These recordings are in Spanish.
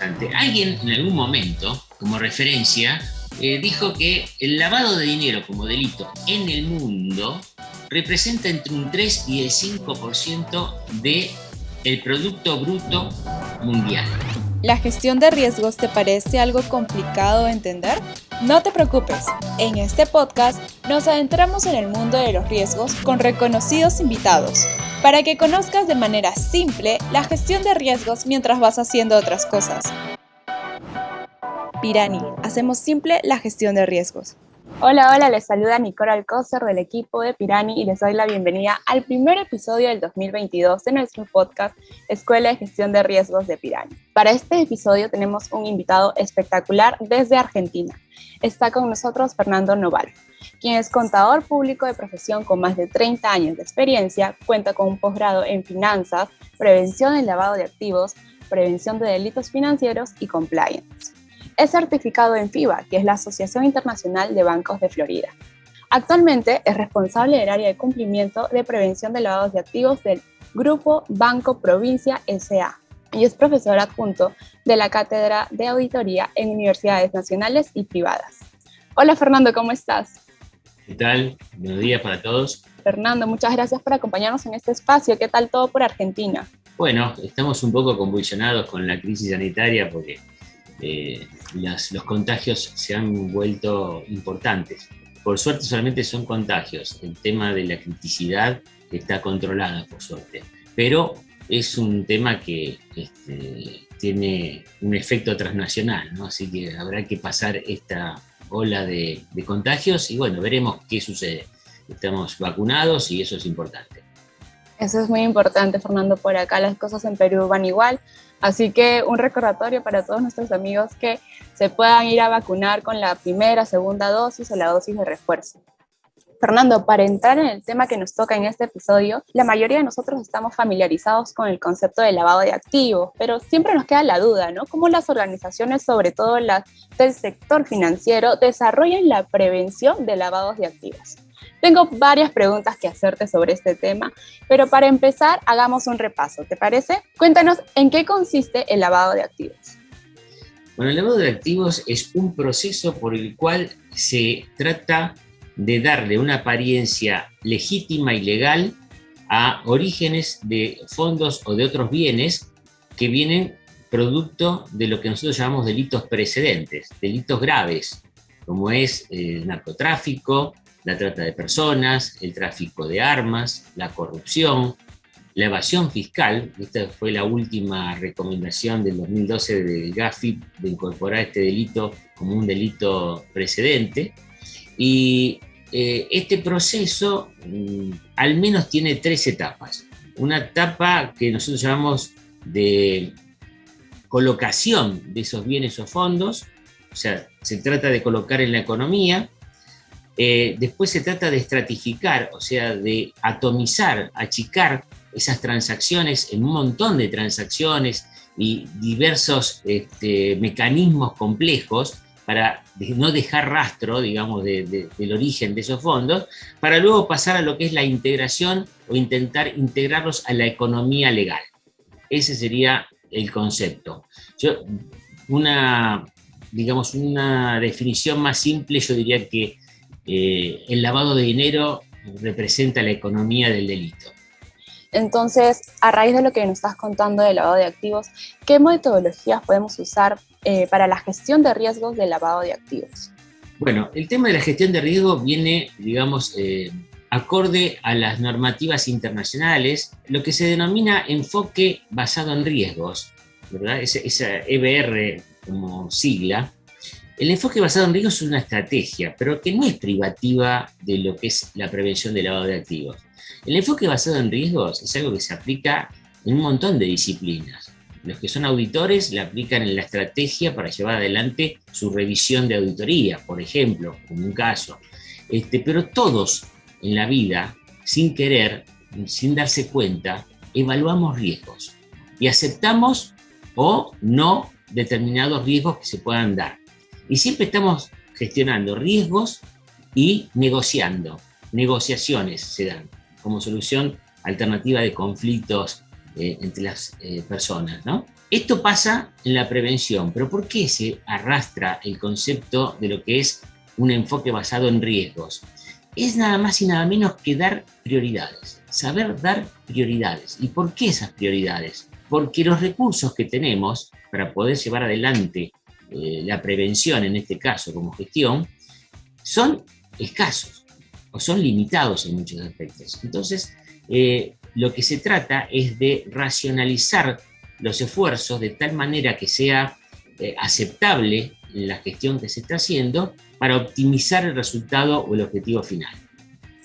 Alguien en algún momento, como referencia, dijo que el lavado de dinero como delito en el mundo representa entre un 3 y el 5% del Producto Bruto Mundial. ¿La gestión de riesgos te parece algo complicado de entender? No te preocupes, en este podcast nos adentramos en el mundo de los riesgos con reconocidos invitados, para que conozcas de manera simple la gestión de riesgos mientras vas haciendo otras cosas. Pirani, hacemos simple la gestión de riesgos. Hola, les saluda Nicole Alcócer del equipo de Pirani y les doy la bienvenida al primer episodio del 2022 de nuestro podcast Escuela de Gestión de Riesgos de Pirani. Para este episodio tenemos un invitado espectacular desde Argentina. Está con nosotros Fernando Noval, quien es contador público de profesión con más de 30 años de experiencia, cuenta con un posgrado en finanzas, prevención del lavado de activos, prevención de delitos financieros y compliance. Es certificado en FIBA, que es la Asociación Internacional de Bancos de Florida. Actualmente es responsable del área de cumplimiento de prevención de lavados de activos del Grupo Banco Provincia S.A. y es profesor adjunto de la Cátedra de Auditoría en universidades nacionales y privadas. Hola Fernando, ¿cómo estás? ¿Qué tal? Buenos días para todos. Fernando, muchas gracias por acompañarnos en este espacio. ¿Qué tal todo por Argentina? Bueno, estamos un poco convulsionados con la crisis sanitaria porque los contagios se han vuelto importantes. Por suerte solamente son contagios. El tema de la criticidad está controlada, por suerte. Pero es un tema que tiene un efecto transnacional, ¿no? Así que habrá que pasar esta ola de contagios y bueno, veremos qué sucede. Estamos vacunados y eso es importante. Eso es muy importante, Fernando. Por acá las cosas en Perú van igual. Así que un recordatorio para todos nuestros amigos que se puedan ir a vacunar con la primera, segunda dosis o la dosis de refuerzo. Fernando, para entrar en el tema que nos toca en este episodio, la mayoría de nosotros estamos familiarizados con el concepto de lavado de activos, pero siempre nos queda la duda, ¿no? ¿Cómo las organizaciones, sobre todo las del sector financiero, desarrollan la prevención de lavados de activos? Tengo varias preguntas que hacerte sobre este tema, pero para empezar, hagamos un repaso, ¿te parece? Cuéntanos en qué consiste el lavado de activos. Bueno, el lavado de activos es un proceso por el cual se trata de darle una apariencia legítima y legal a orígenes de fondos o de otros bienes que vienen producto de lo que nosotros llamamos delitos precedentes, delitos graves, como es el narcotráfico, la trata de personas, el tráfico de armas, la corrupción, la evasión fiscal. Esta fue la última recomendación del 2012 del GAFIP de incorporar este delito como un delito precedente. Y este proceso al menos tiene 3 etapas. Una etapa que nosotros llamamos de colocación de esos bienes o fondos, o sea, se trata de colocar en la economía. Después se trata de estratificar, o sea, de atomizar, achicar esas transacciones en un montón de transacciones y diversos mecanismos complejos para no dejar rastro, digamos, del origen de esos fondos, para luego pasar a lo que es la integración o intentar integrarlos a la economía legal. Ese sería el concepto. Una definición más simple, yo diría que el lavado de dinero representa la economía del delito. Entonces, a raíz de lo que nos estás contando del lavado de activos, ¿qué metodologías podemos usar para la gestión de riesgos del lavado de activos? Bueno, el tema de la gestión de riesgo viene, digamos, acorde a las normativas internacionales, lo que se denomina enfoque basado en riesgos, ¿verdad? Esa EBR como sigla. El enfoque basado en riesgos es una estrategia, pero que no es privativa de lo que es la prevención del lavado de activos. El enfoque basado en riesgos es algo que se aplica en un montón de disciplinas. Los que son auditores la aplican en la estrategia para llevar adelante su revisión de auditoría, por ejemplo, como un caso. Pero todos en la vida, sin querer, sin darse cuenta, evaluamos riesgos y aceptamos o no determinados riesgos que se puedan dar. Y siempre estamos gestionando riesgos y negociando. Negociaciones se dan como solución alternativa de conflictos entre las personas, ¿no? Esto pasa en la prevención, pero ¿por qué se arrastra el concepto de lo que es un enfoque basado en riesgos? Es nada más y nada menos que dar prioridades, saber dar prioridades. ¿Y por qué esas prioridades? Porque los recursos que tenemos para poder llevar adelante la prevención, en este caso como gestión, son escasos o son limitados en muchos aspectos. Entonces, lo que se trata es de racionalizar los esfuerzos de tal manera que sea aceptable la gestión que se está haciendo para optimizar el resultado o el objetivo final.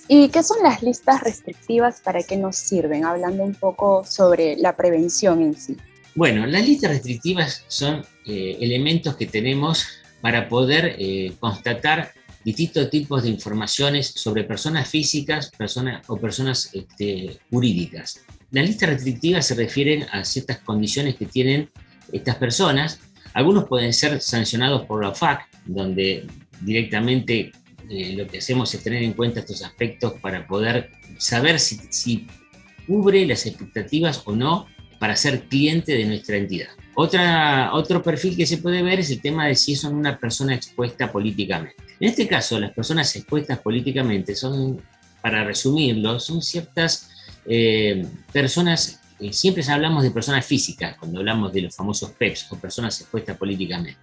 ¿Y qué son las listas restrictivas? ¿Para qué nos sirven? Hablando un poco sobre la prevención en sí. Bueno, las listas restrictivas son elementos que tenemos para poder constatar distintos tipos de informaciones sobre personas físicas o personas jurídicas. Las listas restrictivas se refieren a ciertas condiciones que tienen estas personas. Algunos pueden ser sancionados por la OFAC, donde directamente lo que hacemos es tener en cuenta estos aspectos para poder saber si cubre las expectativas o no para ser cliente de nuestra entidad. Otro perfil que se puede ver es el tema de si son una persona expuesta políticamente. En este caso, las personas expuestas políticamente son, para resumirlo, son ciertas personas, siempre hablamos de personas físicas cuando hablamos de los famosos PEPs o personas expuestas políticamente.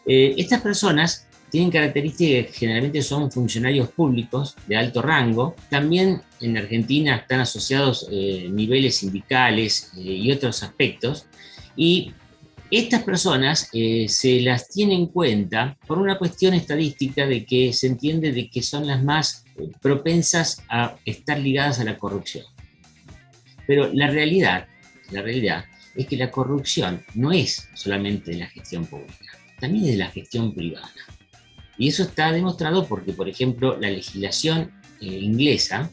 Estas personas tienen características que generalmente son funcionarios públicos de alto rango. También en Argentina están asociados niveles sindicales y otros aspectos. Y estas personas se las tiene en cuenta por una cuestión estadística de que se entiende de que son las más propensas a estar ligadas a la corrupción. Pero la realidad es que la corrupción no es solamente de la gestión pública, también es de la gestión privada. Y eso está demostrado porque, por ejemplo, la legislación inglesa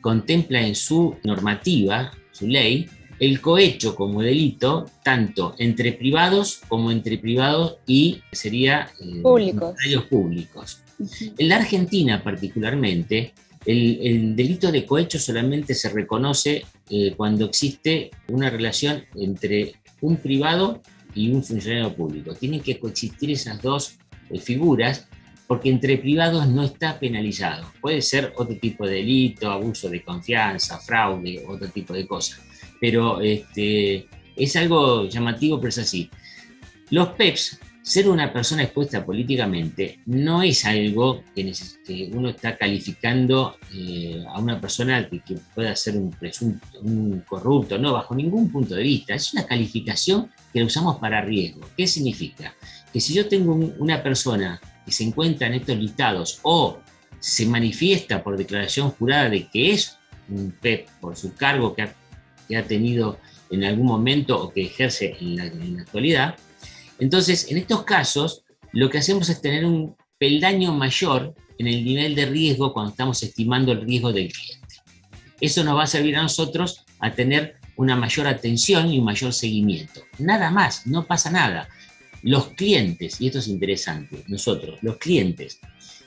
contempla en su normativa, su ley, el cohecho como delito, tanto entre privados como entre privados y sería funcionarios públicos. En la Argentina particularmente, el delito de cohecho solamente se reconoce cuando existe una relación entre un privado y un funcionario público. Tienen que coexistir esas dos figuras, porque entre privados no está penalizado. Puede ser otro tipo de delito, abuso de confianza, fraude, otro tipo de cosas. Pero es algo llamativo, pero es así. Los PEPs, ser una persona expuesta políticamente, no es algo que uno está calificando a una persona que pueda ser un corrupto, no, bajo ningún punto de vista. Es una calificación que la usamos para riesgo. ¿Qué significa? Que si yo tengo una persona que se encuentra en estos listados o se manifiesta por declaración jurada de que es un PEP por su cargo que ha tenido en algún momento o que ejerce en la actualidad, entonces en estos casos lo que hacemos es tener un peldaño mayor en el nivel de riesgo cuando estamos estimando el riesgo del cliente. Eso nos va a servir a nosotros a tener una mayor atención y un mayor seguimiento. Nada más, no pasa nada. Los clientes, y esto es interesante, los clientes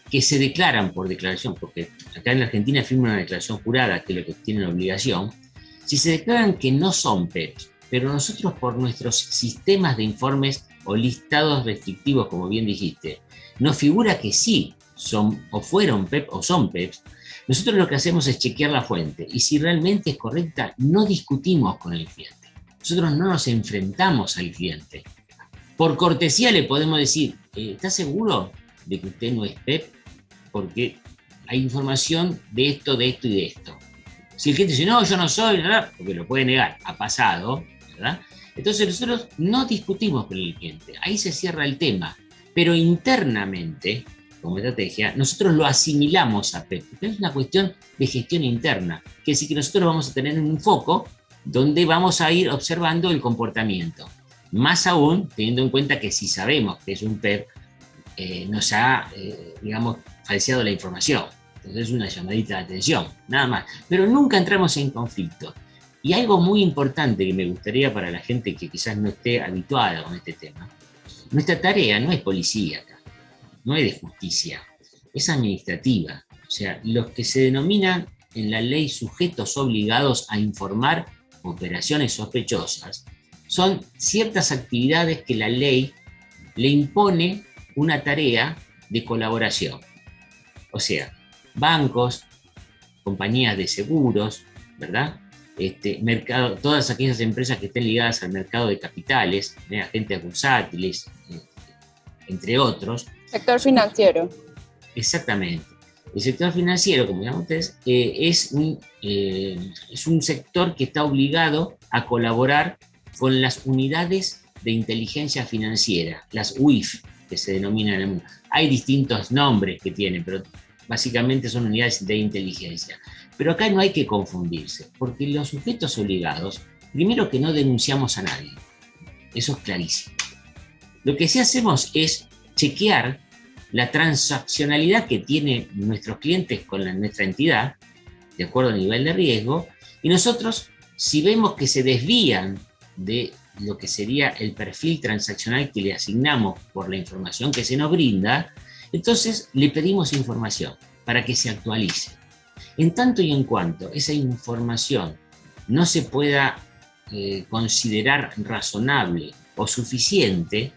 que se declaran por declaración, porque acá en la Argentina firman una declaración jurada, que es lo que tienen obligación, si se declaran que no son PEPs, pero nosotros por nuestros sistemas de informes o listados restrictivos, como bien dijiste, nos figura que sí son o fueron PEP o son PEPs, nosotros lo que hacemos es chequear la fuente, y si realmente es correcta, no discutimos con el cliente. Nosotros no nos enfrentamos al cliente. Por cortesía le podemos decir, ¿está seguro de que usted no es PEP? Porque hay información de esto y de esto. Si el cliente dice, no, yo no soy, ¿verdad? Porque lo puede negar, ha pasado, ¿verdad? Entonces nosotros no discutimos con el cliente, ahí se cierra el tema. Pero internamente, como estrategia, nosotros lo asimilamos a PEP. Es una cuestión de gestión interna, que es decir que nosotros vamos a tener un foco donde vamos a ir observando el comportamiento. Más aún, teniendo en cuenta que si sabemos que es un PEP, nos ha, falseado la información. Entonces es una llamadita de atención, nada más. Pero nunca entramos en conflicto. Y algo muy importante que me gustaría para la gente que quizás no esté habituada con este tema, nuestra tarea no es policíaca, no es de justicia, es administrativa. O sea, los que se denominan en la ley sujetos obligados a informar operaciones sospechosas, son ciertas actividades que la ley le impone una tarea de colaboración. O sea, bancos, compañías de seguros, ¿verdad? Mercado, todas aquellas empresas que estén ligadas al mercado de capitales, agentes bursátiles, entre otros. Sector financiero. Exactamente. El sector financiero, como llaman ustedes, es un sector que está obligado a colaborar con las unidades de inteligencia financiera, las UIF, que se denominan en el mundo. Hay distintos nombres que tienen, pero básicamente son unidades de inteligencia. Pero acá no hay que confundirse, porque los sujetos obligados, primero que no denunciamos a nadie, eso es clarísimo. Lo que sí hacemos es chequear la transaccionalidad que tienen nuestros clientes con nuestra entidad, de acuerdo al nivel de riesgo, y nosotros, si vemos que se desvían de lo que sería el perfil transaccional que le asignamos por la información que se nos brinda, entonces le pedimos información para que se actualice. En tanto y en cuanto esa información no se pueda considerar razonable o suficiente,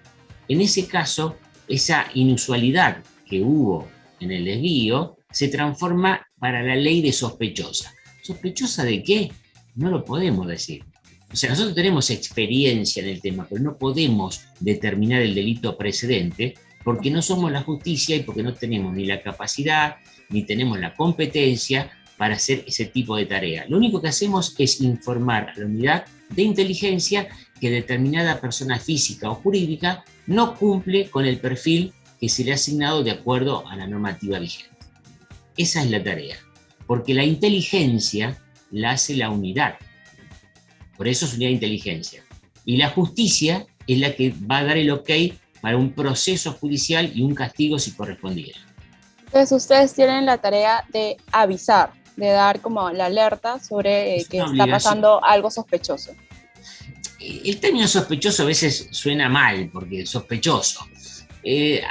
en ese caso, esa inusualidad que hubo en el desvío se transforma para la ley de sospechosa. ¿Sospechosa de qué? No lo podemos decir. O sea, nosotros tenemos experiencia en el tema, pero no podemos determinar el delito precedente porque no somos la justicia y porque no tenemos ni la capacidad ni tenemos la competencia para hacer ese tipo de tarea. Lo único que hacemos es informar a la unidad de inteligencia que determinada persona física o jurídica no cumple con el perfil que se le ha asignado de acuerdo a la normativa vigente. Esa es la tarea, porque la inteligencia la hace la unidad. Por eso es unidad de inteligencia. Y la justicia es la que va a dar el ok para un proceso judicial y un castigo si correspondiera. Entonces ustedes tienen la tarea de avisar, de dar como la alerta sobre que está pasando algo sospechoso. El término sospechoso a veces suena mal, porque sospechoso.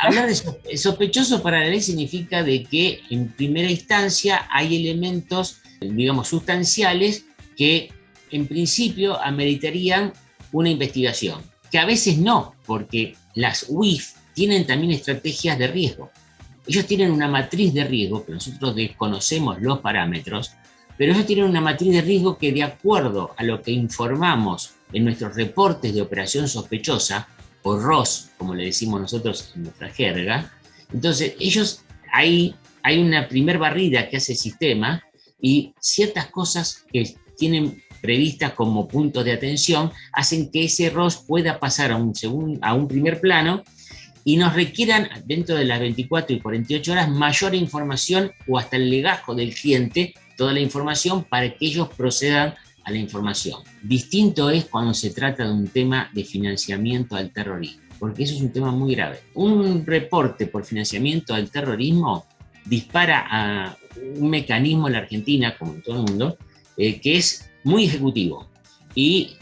Hablar de sospechoso para la ley significa de que en primera instancia hay elementos, digamos, sustanciales que en principio ameritarían una investigación, que a veces no, porque las UIF tienen también estrategias de riesgo. Ellos tienen una matriz de riesgo, que nosotros desconocemos los parámetros, pero ellos tienen una matriz de riesgo que, de acuerdo a lo que informamos en nuestros reportes de operación sospechosa, o ROS, como le decimos nosotros en nuestra jerga, entonces ellos, hay una primer barrida que hace el sistema y ciertas cosas que tienen previstas como puntos de atención hacen que ese ROS pueda pasar a un primer plano y nos requieran dentro de las 24 y 48 horas mayor información o hasta el legajo del cliente, toda la información para que ellos procedan a la información. Distinto es cuando se trata de un tema de financiamiento al terrorismo, porque eso es un tema muy grave. Un reporte por financiamiento al terrorismo dispara a un mecanismo en la Argentina, como en todo el mundo, que es muy ejecutivo y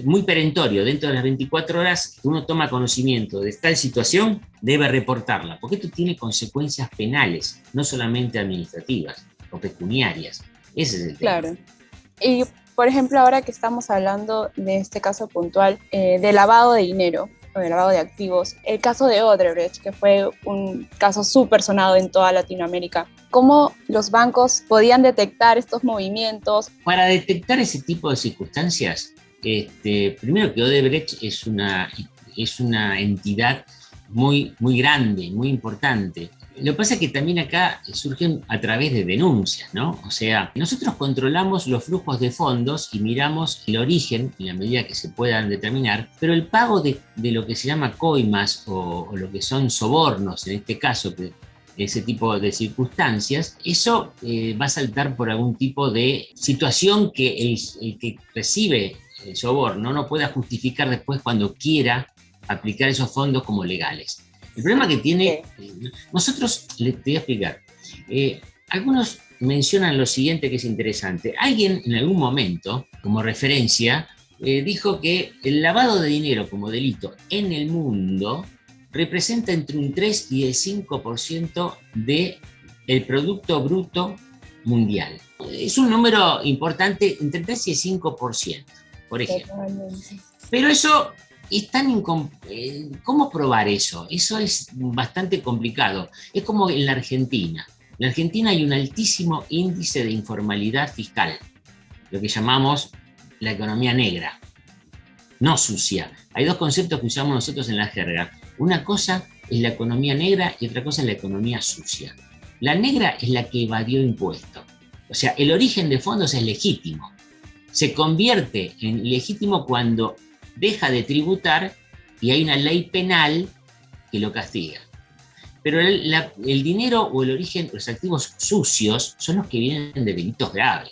muy perentorio. Dentro de las 24 horas que uno toma conocimiento de tal situación, debe reportarla, porque esto tiene consecuencias penales, no solamente administrativas o pecuniarias. Ese es el tema. Claro. Y, por ejemplo, ahora que estamos hablando de este caso puntual de lavado de dinero o de lavado de activos, el caso de Odebrecht, que fue un caso súper sonado en toda Latinoamérica, ¿cómo los bancos podían detectar estos movimientos? Para detectar ese tipo de circunstancias, primero que Odebrecht es una entidad muy, muy grande, muy importante. Lo que pasa es que también acá surgen a través de denuncias, ¿no? O sea, nosotros controlamos los flujos de fondos y miramos el origen en la medida que se puedan determinar, pero el pago de lo que se llama coimas o lo que son sobornos, en este caso, ese tipo de circunstancias, eso va a saltar por algún tipo de situación que el que recibe el soborno no pueda justificar después cuando quiera aplicar esos fondos como legales. El problema que tiene, nosotros les voy a explicar, algunos mencionan lo siguiente que es interesante. Alguien en algún momento, como referencia, dijo que el lavado de dinero como delito en el mundo representa entre un 3 y el 5% del Producto Bruto Mundial. Es un número importante, entre 3 y el 5%, por ejemplo. Pero eso es ¿cómo probar eso? Eso es bastante complicado. Es como en la Argentina. En la Argentina hay un altísimo índice de informalidad fiscal, lo que llamamos la economía negra, no sucia. Hay dos conceptos que usamos nosotros en la jerga. Una cosa es la economía negra y otra cosa es la economía sucia. La negra es la que evadió impuestos. O sea, el origen de fondos es legítimo. Se convierte en legítimo cuando deja de tributar y hay una ley penal que lo castiga. Pero el dinero o el origen, los activos sucios, son los que vienen de delitos graves.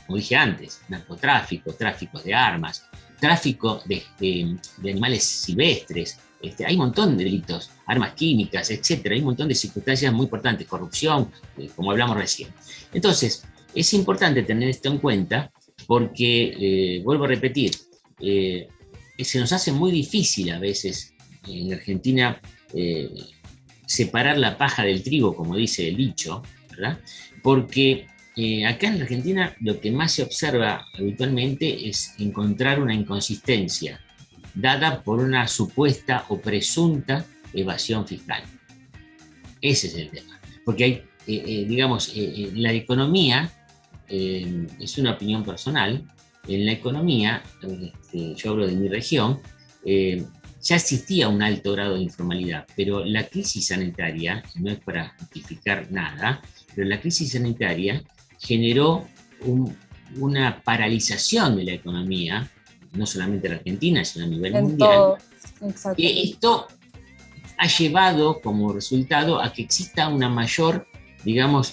Como dije antes, narcotráfico, tráfico de armas, tráfico de animales silvestres. Hay un montón de delitos, armas químicas, etc. Hay un montón de circunstancias muy importantes, corrupción, como hablamos recién. Entonces, es importante tener esto en cuenta porque, vuelvo a repetir, se nos hace muy difícil a veces en la Argentina separar la paja del trigo, como dice el dicho, ¿verdad? Porque acá en la Argentina lo que más se observa habitualmente es encontrar una inconsistencia dada por una supuesta o presunta evasión fiscal. Ese es el tema. Porque hay, la economía, es una opinión personal, en la economía, yo hablo de mi región, ya existía un alto grado de informalidad, pero la crisis sanitaria, no es para justificar nada, pero la crisis sanitaria generó una paralización de la economía, no solamente en la Argentina, sino a nivel mundial. Esto ha llevado como resultado a que exista una mayor,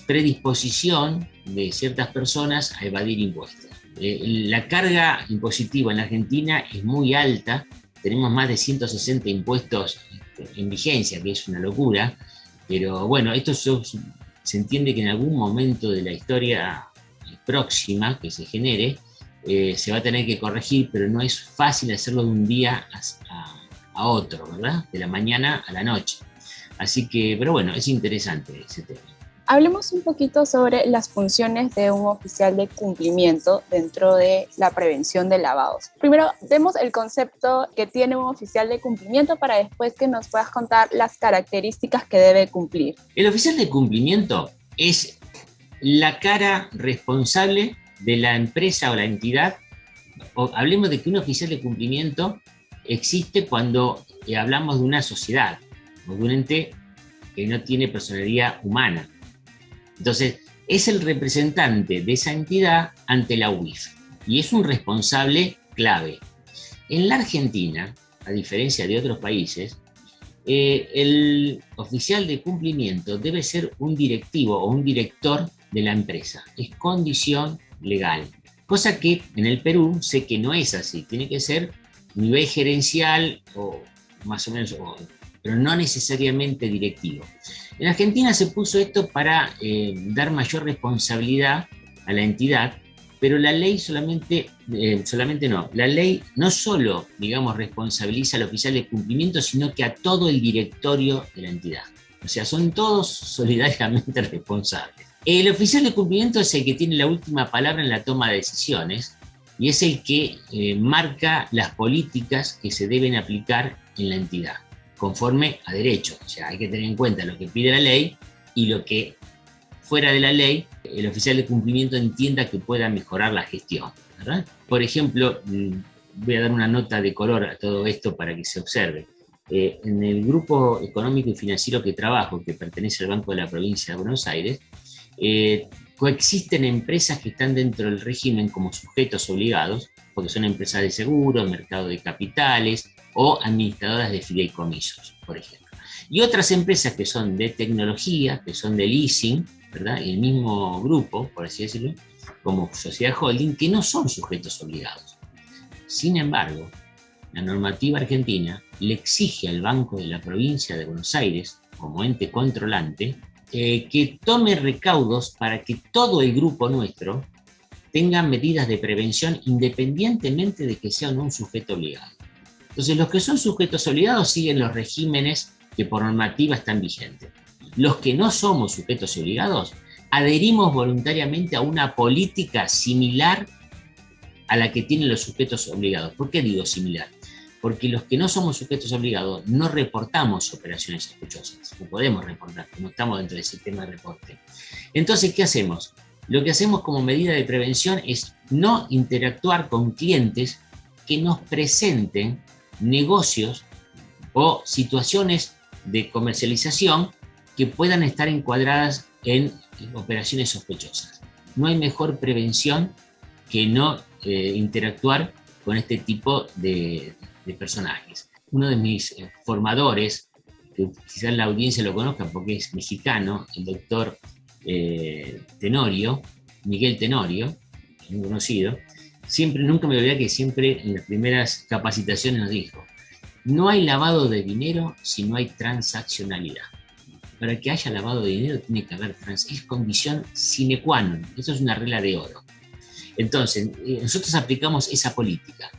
predisposición de ciertas personas a evadir impuestos. La carga impositiva en la Argentina es muy alta, tenemos más de 160 impuestos en vigencia, que es una locura, pero bueno, esto se entiende que en algún momento de la historia próxima que se genere, se va a tener que corregir, pero no es fácil hacerlo de un día a otro, ¿verdad? De la mañana a la noche. Así que, pero bueno, es interesante ese tema. Hablemos un poquito sobre las funciones de un oficial de cumplimiento dentro de la prevención de lavados. Primero, demos el concepto que tiene un oficial de cumplimiento para después que nos puedas contar las características que debe cumplir. El oficial de cumplimiento es la cara responsable de la empresa o la entidad. Hablemos de que un oficial de cumplimiento existe cuando hablamos de una sociedad o de un ente que no tiene personalidad humana. Entonces, es el representante de esa entidad ante la UIF y es un responsable clave. En la Argentina, a diferencia de otros países, el oficial de cumplimiento debe ser un directivo o un director de la empresa. Es condición legal. Cosa que en el Perú sé que no es así. Tiene que ser nivel gerencial o más o menos, pero no necesariamente directivo. En Argentina se puso esto para dar mayor responsabilidad a la entidad, pero la ley la ley no solo, responsabiliza al oficial de cumplimiento, sino que a todo el directorio de la entidad. O sea, son todos solidariamente responsables. El oficial de cumplimiento es el que tiene la última palabra en la toma de decisiones y es el que marca las políticas que se deben aplicar en la entidad, conforme a derecho. O sea, hay que tener en cuenta lo que pide la ley y lo que fuera de la ley el oficial de cumplimiento entienda que pueda mejorar la gestión, ¿verdad? Por ejemplo, voy a dar una nota de color a todo esto para que se observe. En el grupo económico y financiero que trabajo, que pertenece al Banco de la Provincia de Buenos Aires, coexisten empresas que están dentro del régimen como sujetos obligados, porque son empresas de seguros, mercado de capitales o administradoras de fideicomisos, por ejemplo. Y otras empresas que son de tecnología, que son de leasing, ¿verdad? El mismo grupo, por así decirlo, como sociedad holding, que no son sujetos obligados. Sin embargo, la normativa argentina le exige al Banco de la Provincia de Buenos Aires, como ente controlante, que tome recaudos para que todo el grupo nuestro tenga medidas de prevención independientemente de que sea o no un sujeto obligado. Entonces, los que son sujetos obligados siguen los regímenes que por normativa están vigentes. Los que no somos sujetos obligados adherimos voluntariamente a una política similar a la que tienen los sujetos obligados. ¿Por qué digo similar? porque los que no somos sujetos obligados no reportamos operaciones sospechosas, no podemos reportar, no estamos dentro del sistema de reporte. Entonces, ¿qué hacemos? Lo que hacemos como medida de prevención es no interactuar con clientes que nos presenten negocios o situaciones de comercialización que puedan estar encuadradas en operaciones sospechosas. No hay mejor prevención que no interactuar con este tipo de personajes. Uno de mis formadores, que quizás la audiencia lo conozca porque es mexicano, el doctor Tenorio, Miguel Tenorio, muy conocido, nunca me olvidé que siempre en las primeras capacitaciones nos dijo: no hay lavado de dinero si no hay transaccionalidad. Para que haya lavado de dinero tiene que haber es condición sine qua non, eso es una regla de oro. Entonces, nosotros aplicamos esa política,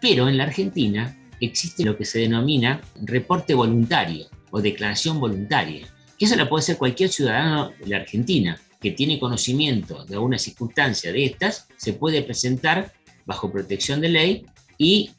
pero en la Argentina existe lo que se denomina reporte voluntario o declaración voluntaria, que eso la puede hacer cualquier ciudadano de la Argentina que tiene conocimiento de alguna circunstancia de estas, se puede presentar bajo protección de ley y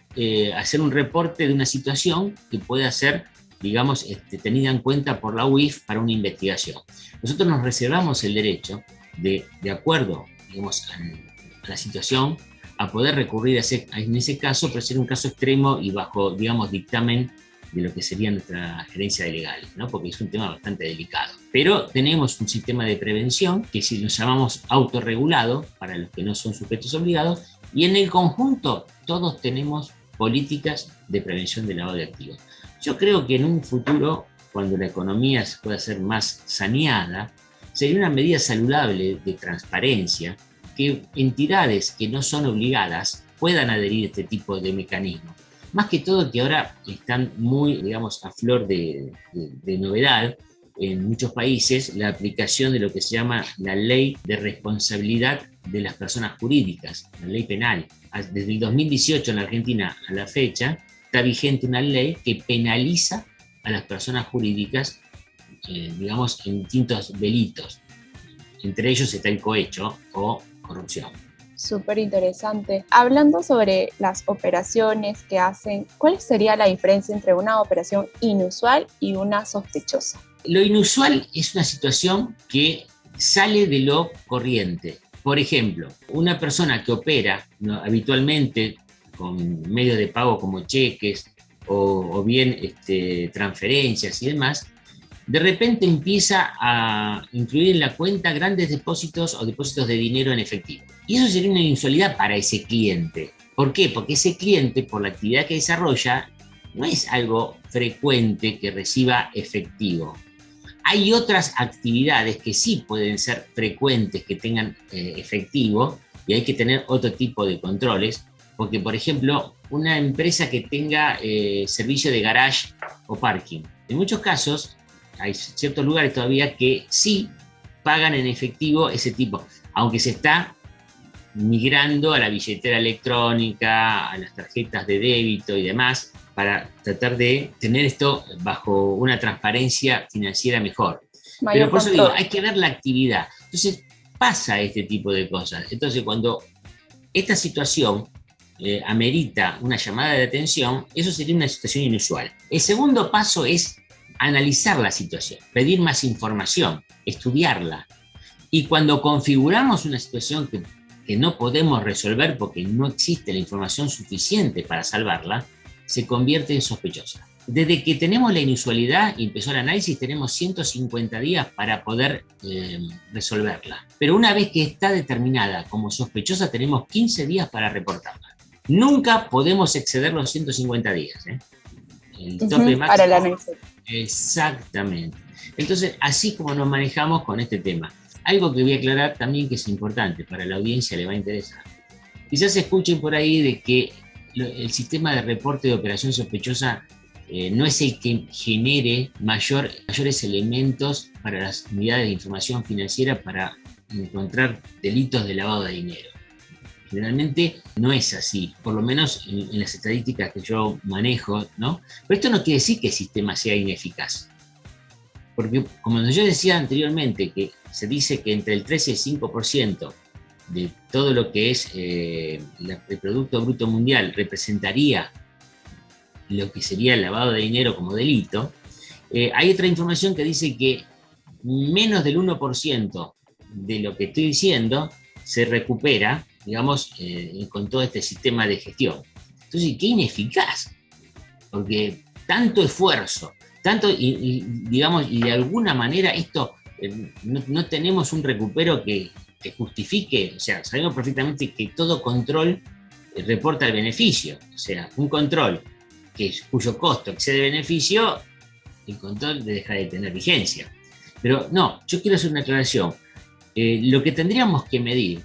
hacer un reporte de una situación que pueda ser, digamos, tenida en cuenta por la UIF para una investigación. Nosotros nos reservamos el derecho de acuerdo, digamos, a la situación, a poder recurrir en ese caso, pero ser un caso extremo y bajo, digamos, dictamen de lo que sería nuestra gerencia de legales, ¿no? Porque es un tema bastante delicado. Pero tenemos un sistema de prevención que si lo llamamos autorregulado, para los que no son sujetos obligados, y en el conjunto todos tenemos políticas de prevención de lavado de activos. Yo creo que en un futuro, cuando la economía pueda ser más saneada, sería una medida saludable de transparencia que entidades que no son obligadas puedan adherir a este tipo de mecanismos. Más que todo que ahora están muy, digamos, a flor de novedad en muchos países la aplicación de lo que se llama la ley de responsabilidad de las personas jurídicas, la ley penal. Desde el 2018 en la Argentina a la fecha está vigente una ley que penaliza a las personas jurídicas, digamos, en distintos delitos. Entre ellos está el cohecho o corrupción. Súper interesante. Hablando sobre las operaciones que hacen, ¿cuál sería la diferencia entre una operación inusual y una sospechosa? Lo inusual es una situación que sale de lo corriente. Por ejemplo, una persona que opera, ¿no?, habitualmente con medios de pago como cheques o bien transferencias y demás, de repente empieza a incluir en la cuenta grandes depósitos o depósitos de dinero en efectivo. Y eso sería una inusualidad para ese cliente. ¿Por qué? Porque ese cliente, por la actividad que desarrolla, no es algo frecuente que reciba efectivo. Hay otras actividades que sí pueden ser frecuentes que tengan efectivo y hay que tener otro tipo de controles, porque, por ejemplo, una empresa que tenga servicio de garage o parking, en muchos casos hay ciertos lugares todavía que sí pagan en efectivo ese tipo, aunque se está migrando a la billetera electrónica, a las tarjetas de débito y demás, para tratar de tener esto bajo una transparencia financiera mejor. Pero por eso digo, hay que ver la actividad. Entonces pasa este tipo de cosas. Entonces cuando esta situación amerita una llamada de atención, eso sería una situación inusual. El segundo paso es analizar la situación, pedir más información, estudiarla. Y cuando configuramos una situación que no podemos resolver porque no existe la información suficiente para salvarla, se convierte en sospechosa. Desde que tenemos la inusualidad y empezó el análisis, tenemos 150 días para poder resolverla. Pero una vez que está determinada como sospechosa, tenemos 15 días para reportarla. Nunca podemos exceder los 150 días. El tope máximo. Para el análisis. Exactamente. Entonces, así como nos manejamos con este tema. Algo que voy a aclarar también que es importante, para la audiencia le va a interesar. Quizás escuchen por ahí de que el sistema de reporte de operación sospechosa no es el que genere mayores elementos para las unidades de información financiera para encontrar delitos de lavado de dinero. Generalmente no es así, por lo menos en las estadísticas que yo manejo, ¿no? Pero esto no quiere decir que el sistema sea ineficaz. Porque, como yo decía anteriormente, que se dice que entre el 13 y el 5% de todo lo que es el Producto Bruto Mundial representaría lo que sería el lavado de dinero como delito, hay otra información que dice que menos del 1% de lo que estoy diciendo se recupera, digamos, con todo este sistema de gestión. Entonces, qué ineficaz, porque tanto esfuerzo, digamos, y de alguna manera esto, no tenemos un recupero que justifique, o sea, sabemos perfectamente que todo control reporta el beneficio, o sea, un control cuyo costo excede beneficio, el control deja de tener vigencia. Pero no, yo quiero hacer una aclaración. Lo que tendríamos que medir,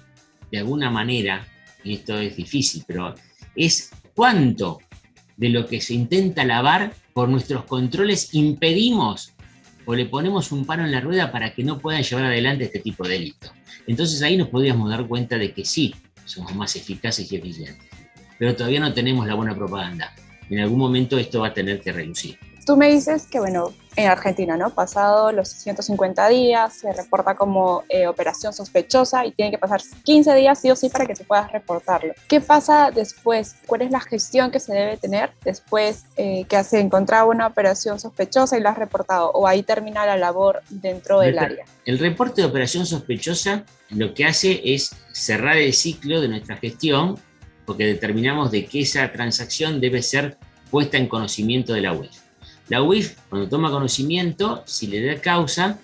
de alguna manera, y esto es difícil, pero es cuánto de lo que se intenta lavar por nuestros controles impedimos o le ponemos un palo en la rueda para que no puedan llevar adelante este tipo de delitos. Entonces ahí nos podríamos dar cuenta de que sí, somos más eficaces y eficientes. Pero todavía no tenemos la buena propaganda. En algún momento esto va a tener que reducir. Tú me dices que, bueno, en Argentina, ¿no? Pasado los 150 días, se reporta como operación sospechosa y tiene que pasar 15 días sí o sí para que se pueda reportarlo. ¿Qué pasa después? ¿Cuál es la gestión que se debe tener después que se encontraba una operación sospechosa y la has reportado? ¿O ahí termina la labor dentro del área? El reporte de operación sospechosa lo que hace es cerrar el ciclo de nuestra gestión, porque determinamos de que esa transacción debe ser puesta en conocimiento de la UIF. La UIF, cuando toma conocimiento, si le da causa,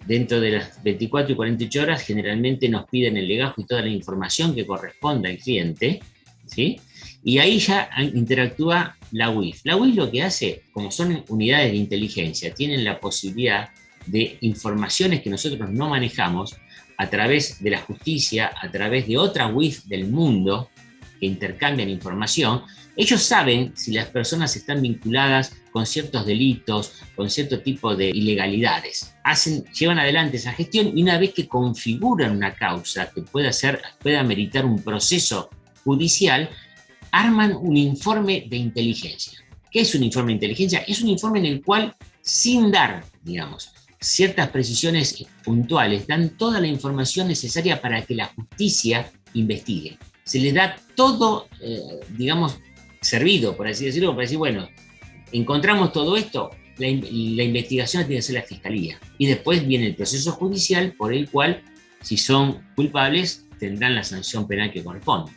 dentro de las 24 y 48 horas, generalmente nos piden el legajo y toda la información que corresponda al cliente, ¿sí? Y ahí ya interactúa la UIF. La UIF lo que hace, como son unidades de inteligencia, tienen la posibilidad de informaciones que nosotros no manejamos a través de la justicia, a través de otras UIF del mundo que intercambian información. Ellos saben si las personas están vinculadas con ciertos delitos, con cierto tipo de ilegalidades. Llevan adelante esa gestión y una vez que configuran una causa que pueda ameritar un proceso judicial, arman un informe de inteligencia. ¿Qué es un informe de inteligencia? Es un informe en el cual, sin dar, digamos, ciertas precisiones puntuales, dan toda la información necesaria para que la justicia investigue. Se les da todo, digamos, servido, por así decirlo, para decir, bueno, encontramos todo esto, la investigación tiene que ser la fiscalía. Y después viene el proceso judicial por el cual, si son culpables, tendrán la sanción penal que corresponde.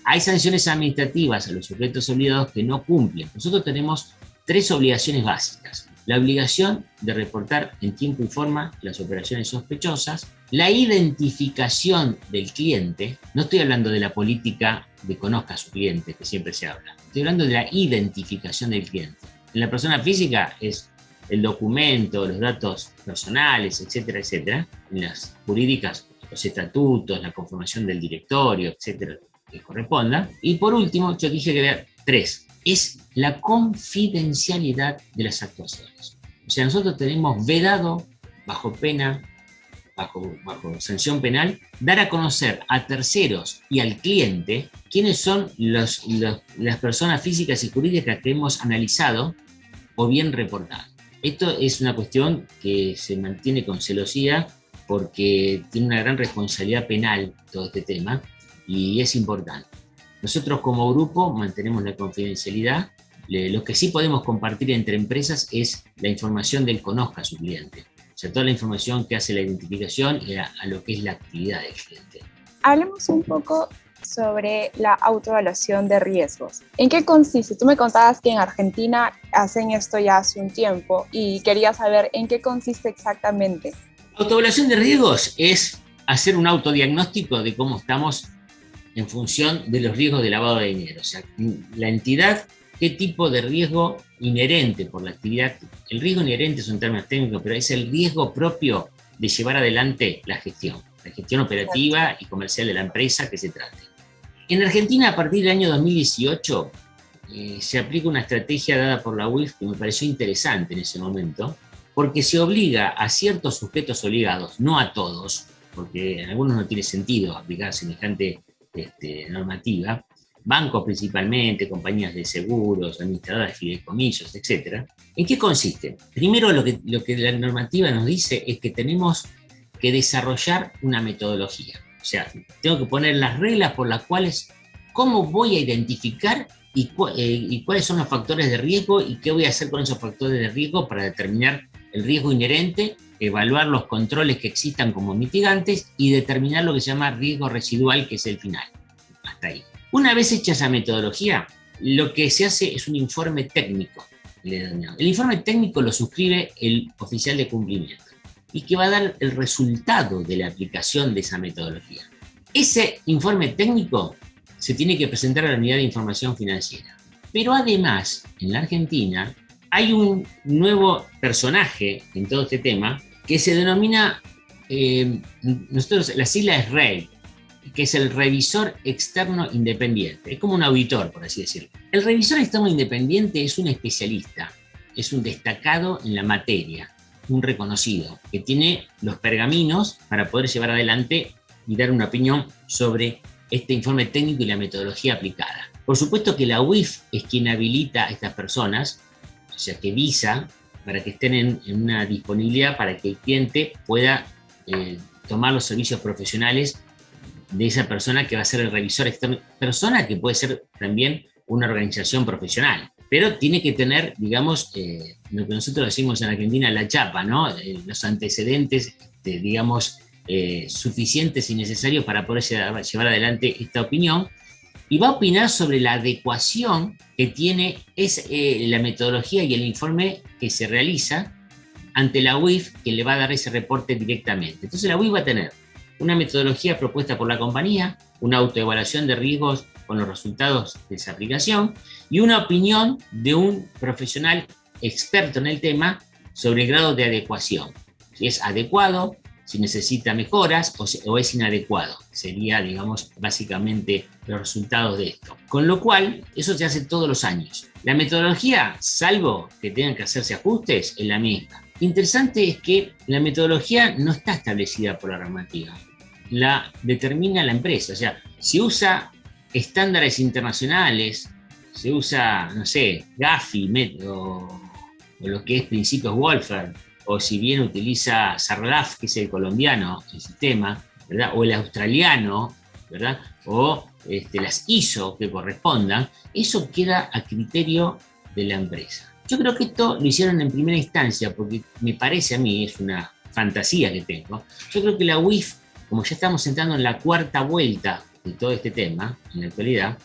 Hay sanciones administrativas a los sujetos obligados que no cumplen. Nosotros tenemos 3 obligaciones básicas. La obligación de reportar en tiempo y forma las operaciones sospechosas, la identificación del cliente, no estoy hablando de la política de conozca a su cliente, que siempre se habla, estoy hablando de la identificación del cliente. En la persona física es el documento, los datos personales, etcétera, etcétera. En las jurídicas, los estatutos, la conformación del directorio, etcétera, que corresponda. Y por último, yo dije que había 3. Es la confidencialidad de las actuaciones. O sea, nosotros tenemos vedado, bajo pena, bajo sanción penal, dar a conocer a terceros y al cliente quiénes son las personas físicas y jurídicas que hemos analizado o bien reportado. Esto es una cuestión que se mantiene con celosía porque tiene una gran responsabilidad penal todo este tema y es importante. Nosotros como grupo mantenemos la confidencialidad. Lo que sí podemos compartir entre empresas es la información del conozca a su cliente. O sea, toda la información que hace la identificación a lo que es la actividad del cliente. Hablemos un poco sobre la autoevaluación de riesgos. ¿En qué consiste? Tú me contabas que en Argentina hacen esto ya hace un tiempo y quería saber en qué consiste exactamente. Autoevaluación de riesgos es hacer un autodiagnóstico de cómo estamos en función de los riesgos de lavado de dinero. O sea, la entidad, qué tipo de riesgo inherente por la actividad. El riesgo inherente es un término técnico, pero es el riesgo propio de llevar adelante la gestión operativa y comercial de la empresa que se trate. En Argentina, a partir del año 2018, se aplica una estrategia dada por la UIF que me pareció interesante en ese momento, porque se obliga a ciertos sujetos obligados, no a todos, porque en algunos no tiene sentido aplicar semejante normativa, bancos principalmente, compañías de seguros, administradoras de fideicomisos, etc. ¿En qué consiste? Primero, lo que la normativa nos dice es que tenemos que desarrollar una metodología. O sea, tengo que poner las reglas por las cuales cómo voy a identificar y cuáles son los factores de riesgo y qué voy a hacer con esos factores de riesgo para determinar el riesgo inherente, evaluar los controles que existan como mitigantes y determinar lo que se llama riesgo residual, que es el final. Hasta ahí. Una vez hecha esa metodología, lo que se hace es un informe técnico. El informe técnico lo suscribe el oficial de cumplimiento y que va a dar el resultado de la aplicación de esa metodología. Ese informe técnico se tiene que presentar a la unidad de información financiera. Pero además, en la Argentina, hay un nuevo personaje en todo este tema que se denomina, la sigla es REI, que es el revisor externo independiente. Es como un auditor, por así decirlo. El revisor externo independiente es un especialista, es un destacado en la materia, un reconocido, que tiene los pergaminos para poder llevar adelante y dar una opinión sobre este informe técnico y la metodología aplicada. Por supuesto que la UIF es quien habilita a estas personas, o sea, que visa para que estén en una disponibilidad para que el cliente pueda tomar los servicios profesionales de esa persona que va a ser el revisor externo, persona que puede ser también una organización profesional, pero tiene que tener, digamos, lo que nosotros decimos en Argentina, la chapa, ¿no? Los antecedentes, digamos, suficientes y necesarios para poder llevar adelante esta opinión, y va a opinar sobre la adecuación que tiene la metodología y el informe que se realiza ante la UIF, que le va a dar ese reporte directamente. Entonces la UIF va a tener una metodología propuesta por la compañía, una autoevaluación de riesgos con los resultados de esa aplicación y una opinión de un profesional experto en el tema sobre el grado de adecuación. Si es adecuado, si necesita mejoras o es inadecuado. Sería, digamos, básicamente los resultados de esto. Con lo cual, eso se hace todos los años. La metodología, salvo que tengan que hacerse ajustes, es la misma. Interesante es que la metodología no está establecida por la normativa. La determina la empresa. O sea, si usa estándares internacionales, se usa, no sé, Gafi o lo que es principios Wolfram, o si bien utiliza Sarlaf, que es el colombiano, el sistema, ¿verdad? O el australiano, ¿verdad? O las ISO que correspondan, eso queda a criterio de la empresa. Yo creo que esto lo hicieron en primera instancia, porque me parece a mí, es una fantasía que tengo, yo creo que la UIF, como ya estamos entrando en la cuarta vuelta de todo este tema, en la actualidad,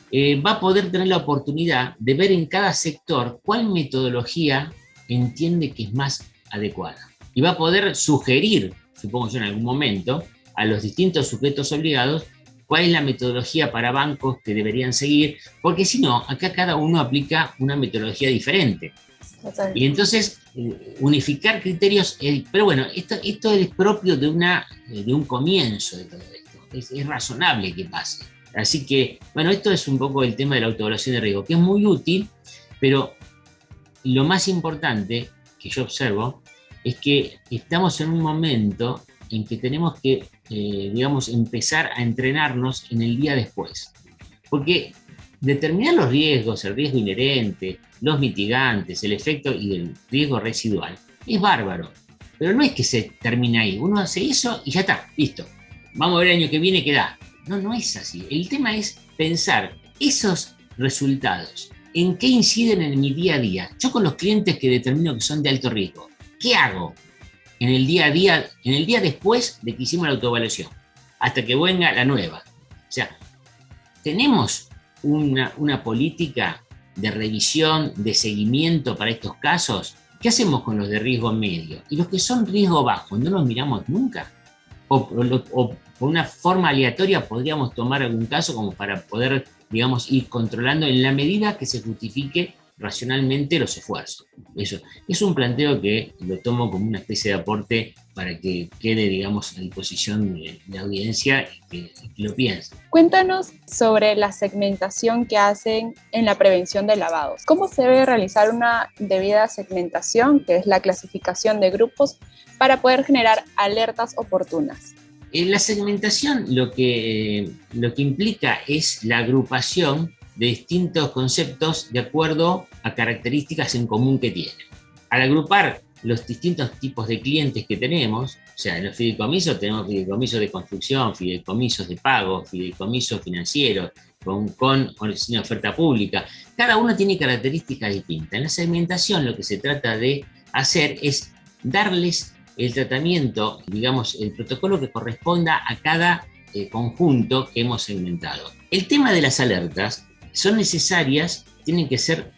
va a poder tener la oportunidad de ver en cada sector cuál metodología entiende que es más adecuada. Y va a poder sugerir, supongo yo en algún momento, a los distintos sujetos obligados cuál es la metodología para bancos que deberían seguir, porque si no, acá cada uno aplica una metodología diferente. Total. Y entonces, unificar criterios, pero bueno, esto es propio de un comienzo de todo esto. Es razonable que pase. Así que, bueno, esto es un poco el tema de la autoevaluación de riesgo, que es muy útil, pero lo más importante que yo observo es que estamos en un momento en que tenemos que, digamos, empezar a entrenarnos en el día después. Porque determinar los riesgos, el riesgo inherente, los mitigantes, el efecto y el riesgo residual, es bárbaro. Pero no es que se termine ahí. Uno hace eso y ya está, listo. Vamos a ver el año que viene qué da. No es así. El tema es pensar esos resultados, ¿en qué inciden en mi día a día? Yo con los clientes que determino que son de alto riesgo, ¿qué hago en el día a día, en el día después de que hicimos la autoevaluación, hasta que venga la nueva? O sea, tenemos una política de revisión, de seguimiento para estos casos. ¿Qué hacemos con los de riesgo medio? Y los que son riesgo bajo, ¿no los miramos nunca? O por una forma aleatoria podríamos tomar algún caso como para poder, digamos, ir controlando en la medida que se justifique racionalmente los esfuerzos. Eso es un planteo que lo tomo como una especie de aporte para que quede, digamos, a disposición de la audiencia y que lo piense. Cuéntanos sobre la segmentación que hacen en la prevención de lavados. ¿Cómo se debe realizar una debida segmentación, que es la clasificación de grupos, para poder generar alertas oportunas? La segmentación lo que implica es la agrupación de distintos conceptos de acuerdo a características en común que tienen. Al agrupar los distintos tipos de clientes que tenemos, o sea, en los fideicomisos tenemos fideicomisos de construcción, fideicomisos de pago, fideicomisos financieros, con o sin oferta pública. Cada uno tiene características distintas. En la segmentación lo que se trata de hacer es darles el tratamiento, digamos, el protocolo que corresponda a cada conjunto que hemos segmentado. El tema de las alertas son necesarias, tienen que ser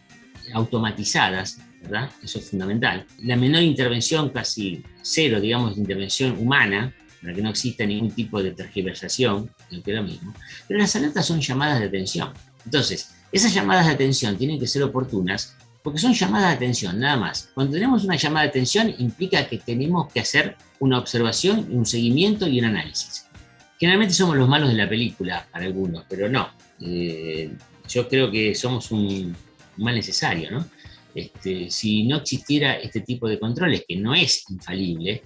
automatizadas, ¿verdad? Eso es fundamental. La menor intervención, casi cero, digamos, de intervención humana, para que no exista ningún tipo de tergiversación, que es lo mismo. Pero las alertas son llamadas de atención. Entonces, esas llamadas de atención tienen que ser oportunas porque son llamadas de atención, nada más. Cuando tenemos una llamada de atención implica que tenemos que hacer una observación, un seguimiento y un análisis. Generalmente somos los malos de la película para algunos, pero no. Yo creo que somos un mal necesario, ¿no? Si no existiera este tipo de controles, que no es infalible,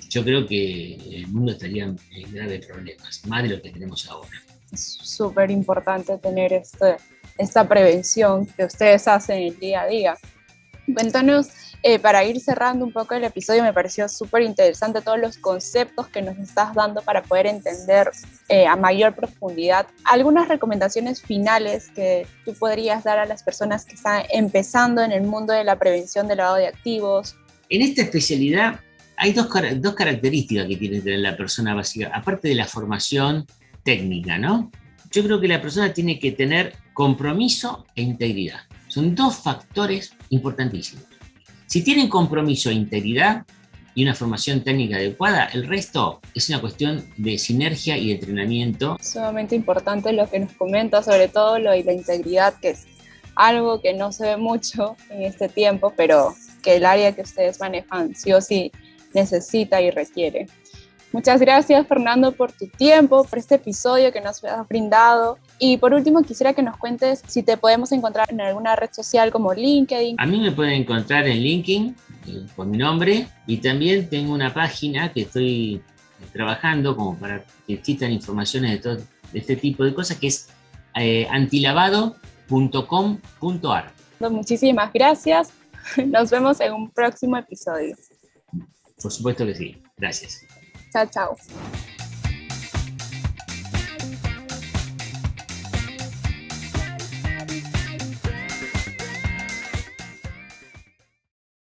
yo creo que el mundo estaría en graves problemas, más de lo que tenemos ahora. Es súper importante tener esta prevención que ustedes hacen el día a día. Cuéntanos, para ir cerrando un poco el episodio, me pareció súper interesante todos los conceptos que nos estás dando para poder entender a mayor profundidad. ¿Algunas recomendaciones finales que tú podrías dar a las personas que están empezando en el mundo de la prevención del lavado de activos? En esta especialidad hay dos características que tiene que tener la persona básica, aparte de la formación técnica, ¿no? Yo creo que la persona tiene que tener compromiso e integridad. Son dos factores importantísimos. Si tienen compromiso e integridad y una formación técnica adecuada, el resto es una cuestión de sinergia y de entrenamiento. Sumamente importante lo que nos comenta, sobre todo lo de la integridad, que es algo que no se ve mucho en este tiempo, pero que el área que ustedes manejan sí o sí necesita y requiere. Muchas gracias, Fernando, por tu tiempo, por este episodio que nos has brindado. Y por último, quisiera que nos cuentes si te podemos encontrar en alguna red social como LinkedIn. A mí me pueden encontrar en LinkedIn con mi nombre, y también tengo una página que estoy trabajando como para que existan informaciones de este tipo de cosas, que es antilavado.com.ar. Muchísimas gracias. Nos vemos en un próximo episodio. Por supuesto que sí. Gracias. Chao, chao.